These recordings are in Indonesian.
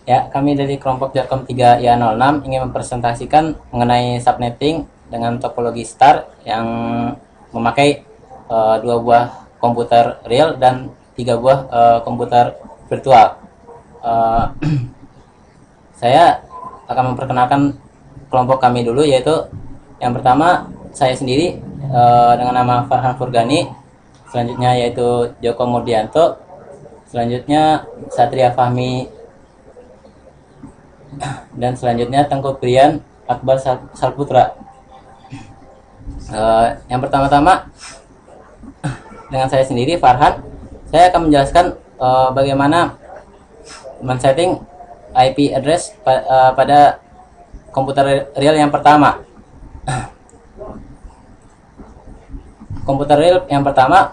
Ya, kami dari kelompok Jarkom 3 IA06 ingin mempresentasikan mengenai subnetting dengan topologi star yang memakai dua buah komputer real dan tiga buah komputer virtual. Saya akan memperkenalkan kelompok kami dulu, yaitu yang pertama saya sendiri dengan nama Farhan Furgani, selanjutnya yaitu Joko Murdianto, selanjutnya Satria Fahmi, dan selanjutnya Tengku Priyan Akbar Salputra. Yang pertama-tama dengan saya sendiri Farhan, saya akan menjelaskan bagaimana men-setting IP address pada komputer real yang pertama. Komputer real yang pertama,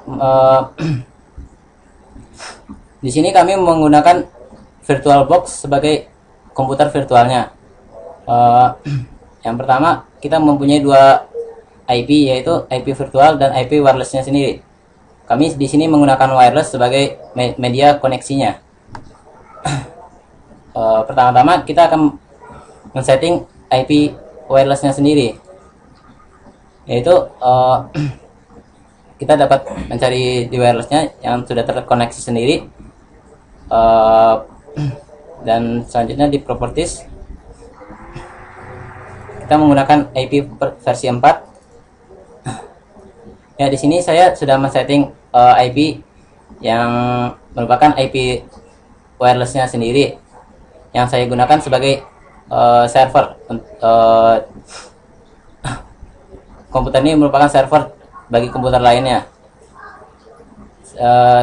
di sini kami menggunakan VirtualBox sebagai komputer virtualnya. Yang pertama, kita mempunyai dua IP, yaitu IP virtual dan IP wirelessnya sendiri. Kami di sini menggunakan wireless sebagai media koneksinya. Pertama-tama kita akan men-setting IP wirelessnya sendiri, yaitu kita dapat mencari di wirelessnya yang sudah terkoneksi sendiri. Dan selanjutnya di properties kita menggunakan IP versi 4. Ya, di sini saya sudah men-setting IP yang merupakan IP wirelessnya sendiri yang saya gunakan sebagai server. Komputer ini merupakan server bagi komputer lainnya.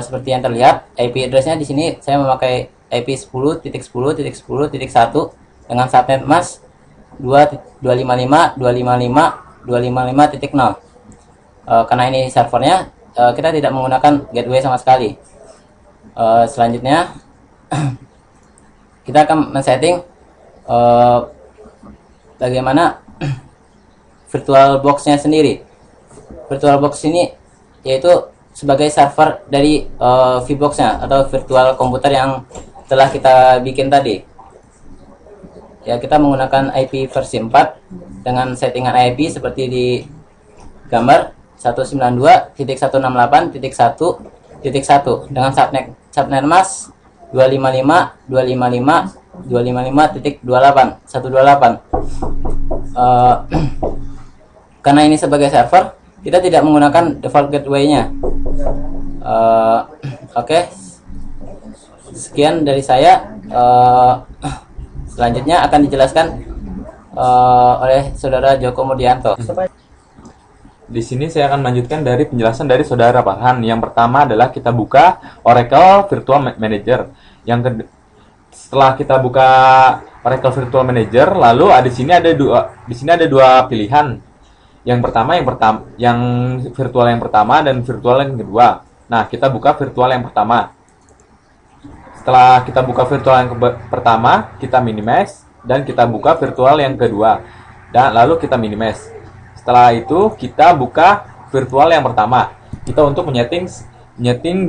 Seperti yang terlihat, IP addressnya di sini saya memakai IP 10.10.10.1 dengan subnet mask 255.255.255.0. Karena ini servernya, kita tidak menggunakan gateway sama sekali. Selanjutnya kita akan men-setting bagaimana VirtualBox-nya sendiri. VirtualBox ini yaitu sebagai server dari VBox-nya atau virtual komputer yang telah kita bikin tadi. Ya, kita menggunakan IP versi 4 dengan settingan IP seperti di gambar 192.168.1.1 dengan subnet mask 255.255.255.128. Karena ini sebagai server, kita tidak menggunakan default gateway-nya. Oke. Sekian dari saya. Selanjutnya akan dijelaskan oleh Saudara Joko Murdianto. Di sini saya akan melanjutkan dari penjelasan dari Saudara Farhan. Yang pertama adalah kita buka Oracle Virtual Manager. Setelah kita buka Oracle Virtual Manager, lalu di sini ada dua pilihan. Yang virtual yang pertama dan virtual yang kedua. Nah, kita buka virtual yang pertama. Setelah kita buka virtual yang pertama, kita minimize dan kita buka virtual yang kedua. Dan lalu kita minimize. Setelah itu kita buka virtual yang pertama. Kita untuk menyeting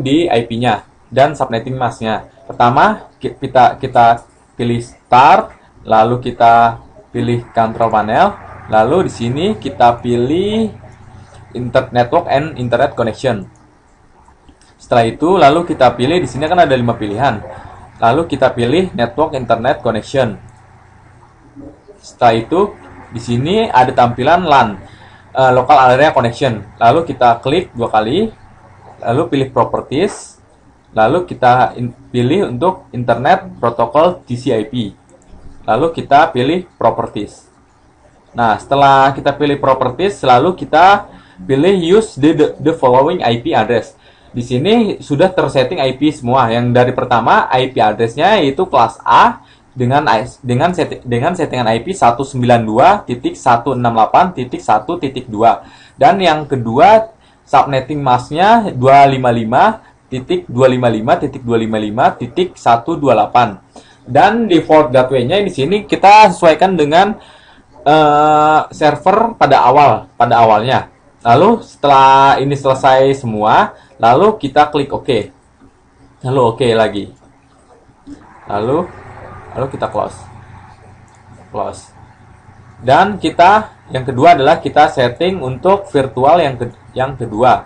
di IP-nya dan subnetting mask-nya. Pertama, kita pilih start, lalu kita pilih control panel, lalu di sini kita pilih network and internet connection. Setelah itu, lalu kita pilih, di sini kan ada 5 pilihan. Lalu kita pilih network internet connection. Setelah itu, di sini ada tampilan LAN, local area connection. Lalu kita klik 2 kali, lalu pilih properties, lalu kita pilih untuk internet protocol TCP. Lalu kita pilih properties. Nah, setelah kita pilih properties, lalu kita pilih use the following IP address. Di sini sudah tersetting IP semua. Yang dari pertama IP address-nya yaitu kelas A dengan settingan IP 192.168.1.2. Dan yang kedua subnetting mask-nya 255.255.255.128. Dan default gateway-nya di sini kita sesuaikan dengan server pada awalnya. Lalu setelah ini selesai semua, lalu kita klik OK. Lalu OK lagi. lalu kita close. Dan kita yang kedua adalah kita setting untuk virtual yang kedua.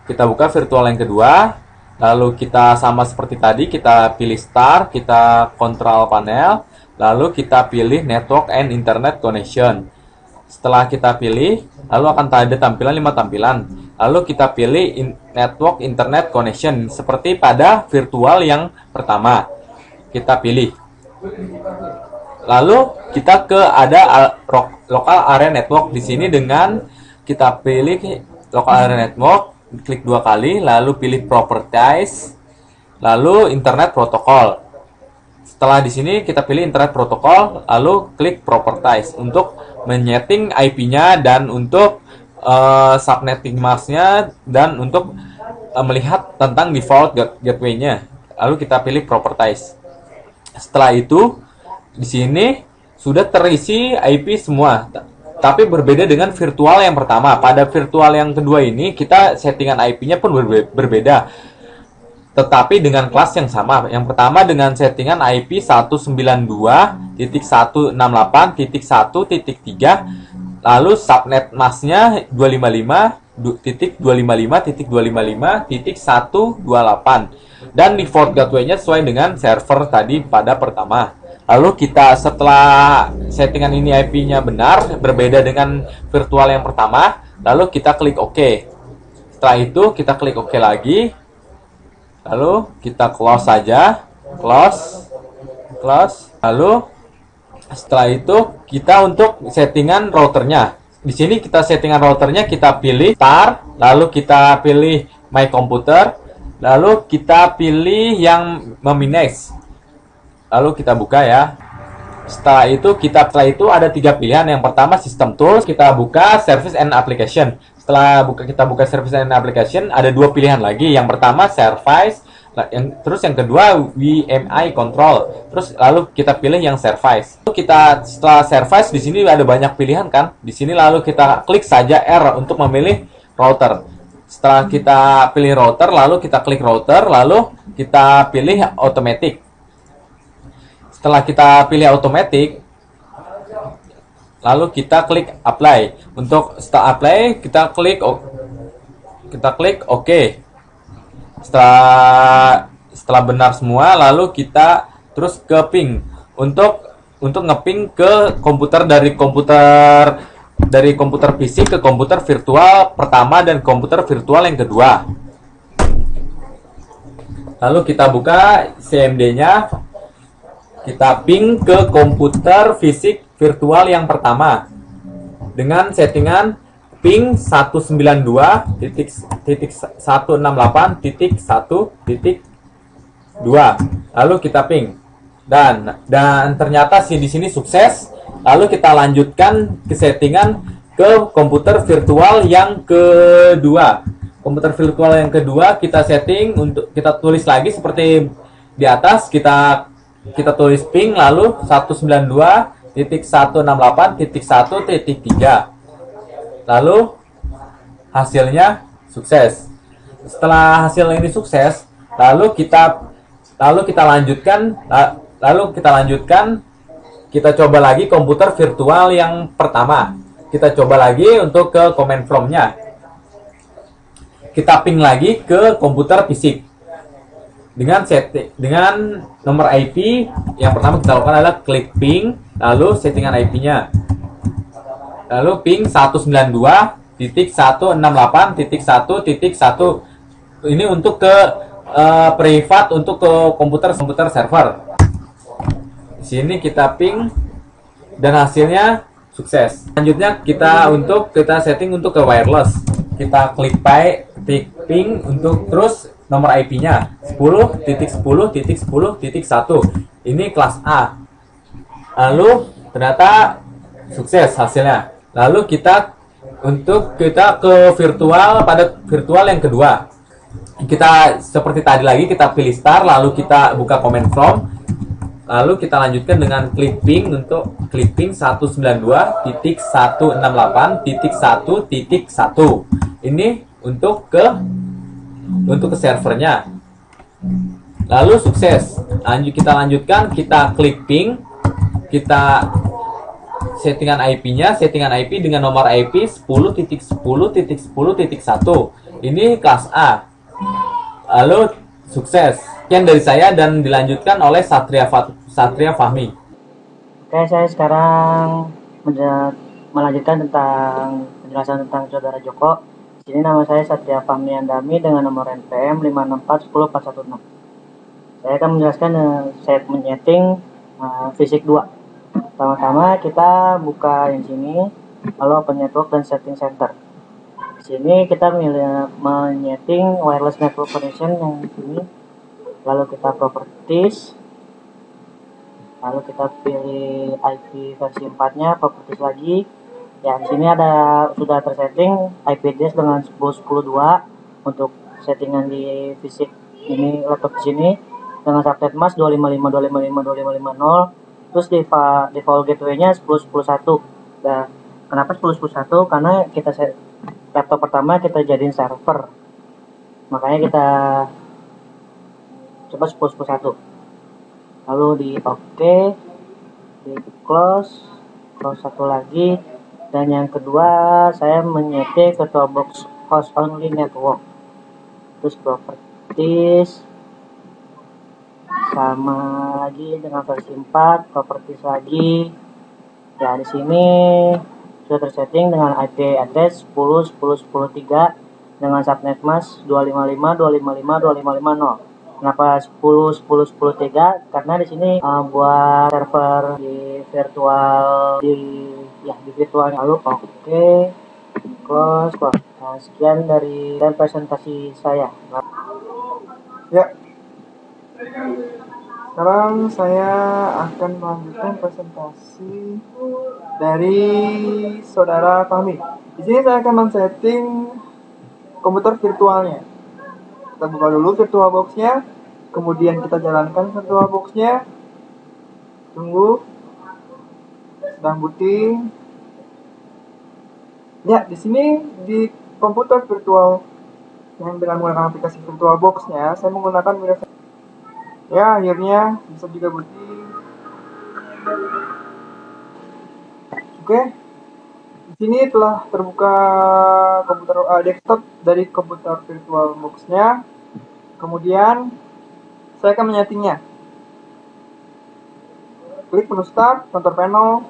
Kita buka virtual yang kedua, lalu kita sama seperti tadi, kita pilih start, kita control panel, lalu kita pilih network and internet connection. Setelah kita pilih, lalu akan ada tampilan 5 tampilan. Lalu kita pilih network internet connection seperti pada virtual yang pertama. Kita pilih. Lalu kita ke ada local area network di sini dengan kita pilih local area network, klik 2 kali, lalu pilih properties, lalu internet protocol. Setelah di sini kita pilih internet protocol, lalu klik properties untuk menyeting IP-nya dan untuk subnetting mask-nya dan untuk melihat tentang default gateway-nya. Lalu kita pilih properties. Setelah itu di sini sudah terisi IP semua, tapi berbeda dengan virtual yang pertama. Pada virtual yang kedua ini kita settingan IP-nya pun berbeda, tetapi dengan kelas yang sama. Yang pertama dengan settingan IP 192.168.1.3, lalu subnet mask-nya 255.255.255.128, dan default gateway-nya sesuai dengan server tadi pada pertama. Lalu kita setelah settingan ini IP-nya benar, berbeda dengan virtual yang pertama, lalu kita klik OK. Setelah itu kita klik OK lagi, lalu kita close saja, close. Lalu setelah itu kita untuk settingan routernya. Di sini kita settingan routernya, kita pilih start, lalu kita pilih my computer, lalu kita pilih yang memanage. Lalu kita buka ya. Setelah itu ada 3 pilihan. Yang pertama system tools, kita buka service and application. Setelah kita buka service and application, ada 2 pilihan lagi. Yang pertama service, terus yang kedua VMI control. Terus lalu kita pilih yang service. Setelah service di sini ada banyak pilihan kan? Di sini lalu kita klik saja R untuk memilih router. Setelah kita pilih router, lalu kita klik router, lalu kita pilih automatic. Setelah kita pilih automatic, lalu kita klik apply. Untuk setelah apply, kita klik OK. Setelah benar semua, lalu kita terus ke ping untuk ngeping ke komputer dari komputer fisik ke komputer virtual pertama dan komputer virtual yang kedua. Lalu kita buka CMD-nya. Kita ping ke komputer fisik virtual yang pertama dengan settingan ping 192.168.1.2. Lalu kita ping dan ternyata di sini sukses. Lalu kita lanjutkan ke settingan ke komputer virtual yang kedua. Komputer virtual yang kedua kita setting untuk kita tulis lagi seperti di atas, kita tulis ping lalu 192.168.1.3. Lalu hasilnya sukses. Setelah hasil ini sukses, lalu kita lanjutkan, kita coba lagi komputer virtual yang pertama. Kita coba lagi untuk ke command from-nya. Kita ping lagi ke komputer fisik. Dengan nomor IP yang pertama kita lakukan adalah klik ping, lalu settingan IP-nya. Lalu ping 192.168.1.1. Ini untuk ke privat, untuk ke komputer server. Di sini kita ping dan hasilnya sukses. Selanjutnya kita setting untuk ke wireless. Kita klik ping untuk terus nomor IP-nya 10.10.10.1. Ini kelas A. Lalu ternyata sukses hasilnya. Lalu kita ke virtual pada virtual yang kedua. Kita seperti tadi lagi, kita pilih start, lalu kita buka command from. Lalu kita lanjutkan dengan klik ping untuk klik ping 192.168.1.1. Ini untuk ke servernya. Lalu sukses. Kita lanjutkan, kita klik ping, kita settingan IP-nya, settingan IP dengan nomor IP 10.10.10.1. Ini kelas A. Lalu sukses. Sekian dari saya dan dilanjutkan oleh Satria Fahmi. Oke, saya sekarang melanjutkan tentang penjelasan tentang saudara Joko. Di sini nama saya Satria Fahmi Andami dengan nomor NPM 564104116. Saya akan menjelaskan set menyeting fisik 2. Pertama-tama kita buka yang sini, lalu open network dan setting center. Di sini kita menyeting wireless network connection yang di sini. Lalu kita properties. Lalu kita pilih IP versi 4-nya, properties lagi. Ya, di sini sudah tersetting IP address dengan 10.10.2 untuk settingan di fisik ini laptop di sini dengan subnet mask 255.255.255.0. Terus default gateway-nya 10.10.1. Nah, kenapa 10.10.1? Karena laptop pertama kita jadiin server. Makanya kita coba 10.10.1. Lalu di OK, di close satu lagi, dan yang kedua saya menyeting VirtualBox host only network. Terus properties sama lagi dengan versi 4, properties lagi. Ya, di sini sudah tersetting dengan IP address 10.10.10.3 dengan subnet mask 255.255.255.0. Kenapa 10.10.10.3? Karena di sini buat server di virtualnya. Lalu oke, close. Nah, sekian dari presentasi saya. Ya, sekarang saya akan melanjutkan presentasi dari saudara Fahmi. Di sini saya akan men-setting komputer virtualnya. Kita buka dulu VirtualBox-nya, kemudian kita jalankan VirtualBox-nya. Tunggu, sedang booting. Ya, di sini di komputer virtual yang dengan menggunakan aplikasi VirtualBox-nya, saya menggunakan Windows. Ya, akhirnya bisa juga booting. Oke. Di sini telah terbuka komputer desktop dari komputer VirtualBox-nya. Kemudian saya akan menyetingnya. Klik menu start, control panel,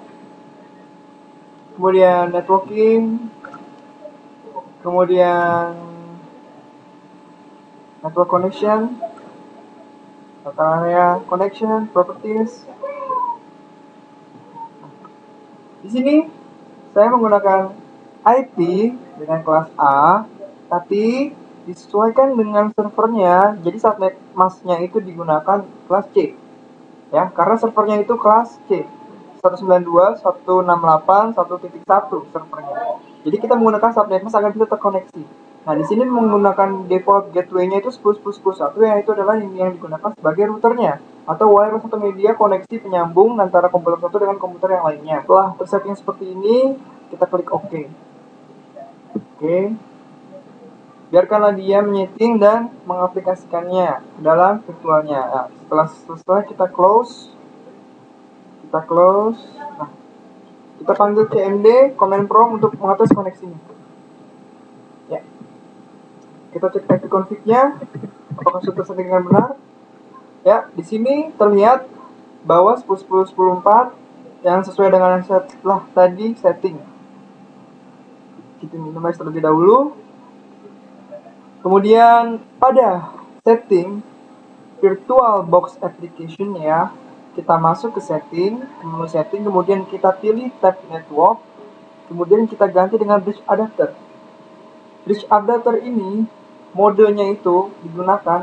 kemudian networking, kemudian network connection, local area connection, properties. Di sini saya menggunakan IP dengan kelas A, tapi disesuaikan dengan servernya. Jadi subnet mask-nya itu digunakan kelas C. Ya, karena servernya itu kelas C. 192.168.1.1 servernya. Jadi kita menggunakan subnet mask agar bisa terkoneksi. Nah, di sini menggunakan default gateway-nya itu 10.10.10.1, yang itu adalah yang digunakan sebagai routernya atau wireless atau media koneksi penyambung antara komputer satu dengan komputer yang lainnya. Setelah tersetting seperti ini, kita klik OK. Oke. Biarkanlah dia menyeting dan mengaplikasikannya ke dalam virtualnya. Nah, setelah selesai kita close. Nah, kita panggil CMD command prompt untuk mengatur koneksinya. Ya. Kita cek IP config-nya apakah sudah tersetting dengan benar. Ya, di sini terlihat bahwa 10.10.10.4 yang sesuai dengan yang setelah tadi setting. Kita minimize terlebih dahulu. Kemudian pada setting VirtualBox application ya, kita masuk ke setting, menu setting, kemudian kita pilih tab network, kemudian kita ganti dengan bridge adapter. Bridge adapter ini modenya itu digunakan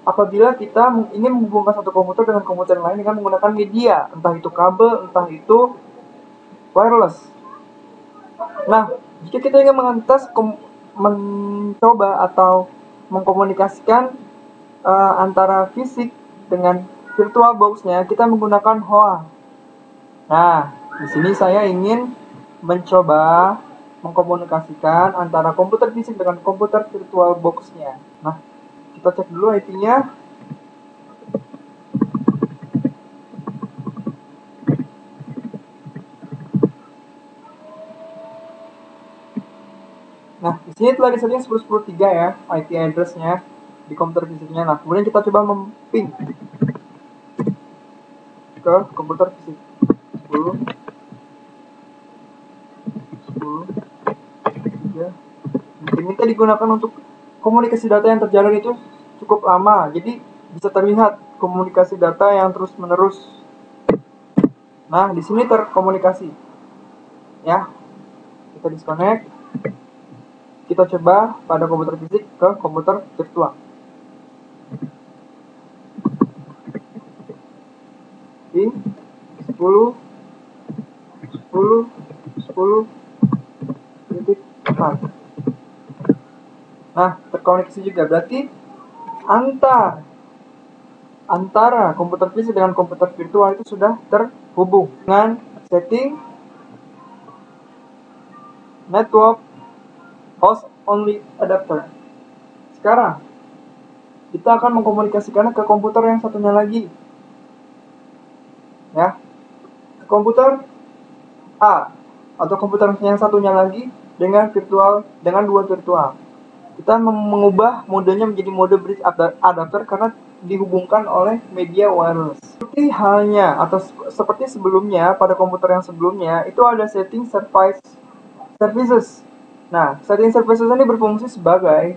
apabila kita ingin menghubungkan satu komputer dengan komputer lain dengan menggunakan media, entah itu kabel, entah itu wireless. Nah, jika kita ingin mencoba atau mengkomunikasikan antara fisik dengan VirtualBox-nya, kita menggunakan HOA. Nah, di sini saya ingin mencoba mengkomunikasikan antara komputer fisik dengan komputer VirtualBox-nya. Nah, kita cek dulu IP-nya. Di sini telah disetting 10.10.3 ya, IP address-nya di komputer fisiknya. Nah, kemudian kita coba memping ke komputer fisik 10 3. Ini digunakan untuk komunikasi data yang terjalin itu cukup lama, jadi bisa terlihat komunikasi data yang terus menerus. Nah, di sini terkomunikasi ya. Kita disconnect, kita coba pada komputer fisik ke komputer virtual. Ping 10 titik 4. Nah, terkoneksi juga, berarti antara komputer fisik dengan komputer virtual itu sudah terhubung dengan setting network host only adapter. Sekarang kita akan mengkomunikasikannya ke komputer yang satunya lagi ya, ke komputer A atau komputer yang satunya lagi dengan dua virtual. Kita mengubah modenya menjadi mode bridge adapter karena dihubungkan oleh media wireless. Seperti halnya atau seperti sebelumnya, pada komputer yang sebelumnya itu ada setting services. Nah, setting services ini berfungsi sebagai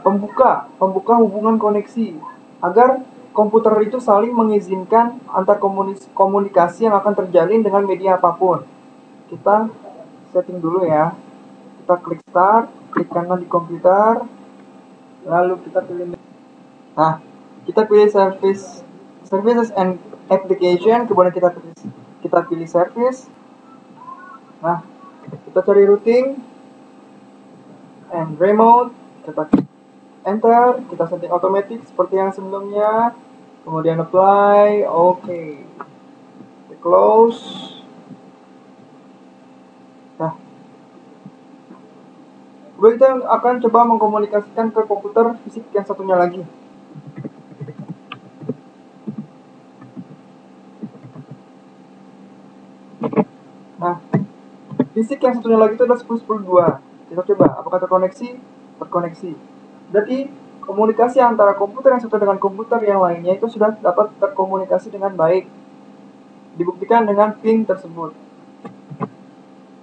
pembuka hubungan koneksi agar komputer itu saling mengizinkan antar komunikasi yang akan terjalin dengan media apapun. Kita setting dulu ya. Kita klik start, klik kanan di komputer, lalu kita pilih. Nah, kita pilih services and application, kemudian kita pilih service. Nah, kita cari routing and remote, kita enter, kita setting otomatis seperti yang sebelumnya, kemudian apply, oke. Kita close. Nah, kemudian kita akan coba mengkomunikasikan ke komputer fisik yang satunya lagi. Nah, fisik yang satunya lagi itu adalah 10.10.2. Kita coba, apakah terkoneksi? Terkoneksi. Berarti komunikasi antara komputer yang satu dengan komputer yang lainnya itu sudah dapat terkomunikasi dengan baik. Dibuktikan dengan ping tersebut.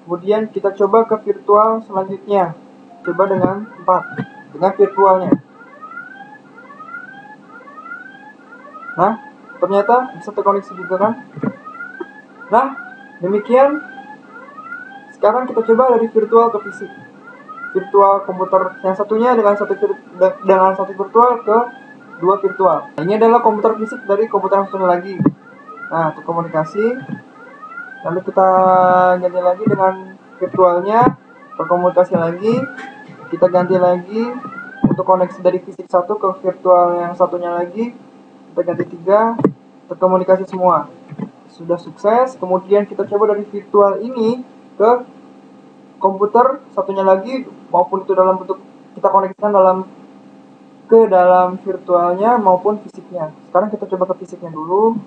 Kemudian kita coba ke virtual selanjutnya. Coba dengan 4, dengan virtualnya. Nah, ternyata bisa terkoneksi juga kan? Nah, demikian. Sekarang kita coba dari virtual ke fisik. Virtual komputer yang satunya dengan satu virtual ke dua virtual. Nah, ini adalah komputer fisik dari komputer yang satunya lagi. Nah, untuk komunikasi, lalu kita ganti lagi dengan virtualnya, berkomunikasi lagi, kita ganti lagi untuk koneksi dari fisik satu ke virtual yang satunya lagi, kita ganti 3, terkomunikasi semua. Sudah sukses. Kemudian kita coba dari virtual ini ke komputer satunya lagi, maupun itu dalam bentuk kita koneksikan ke dalam virtualnya maupun fisiknya. Sekarang kita coba ke fisiknya dulu.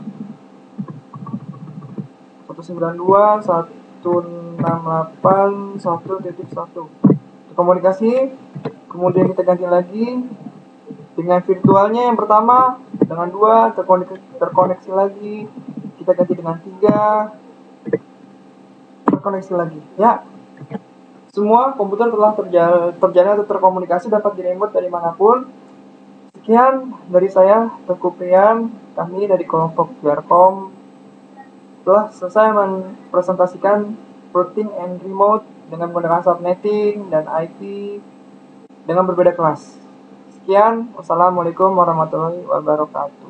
192.168.1.1 komunikasi. Kemudian kita ganti lagi dengan virtualnya yang pertama, dengan 2 terkoneksi lagi, kita ganti dengan 3, terkoneksi lagi ya. Semua komputer telah terjalin atau terkomunikasi, dapat diremote dari manapun. Sekian dari saya, Tengku Prian, kami dari kelompok Jarkom telah selesai mempresentasikan routing and remote dengan menggunakan subnetting dan IP dengan berbeda kelas. Sekian, wassalamualaikum warahmatullahi wabarakatuh.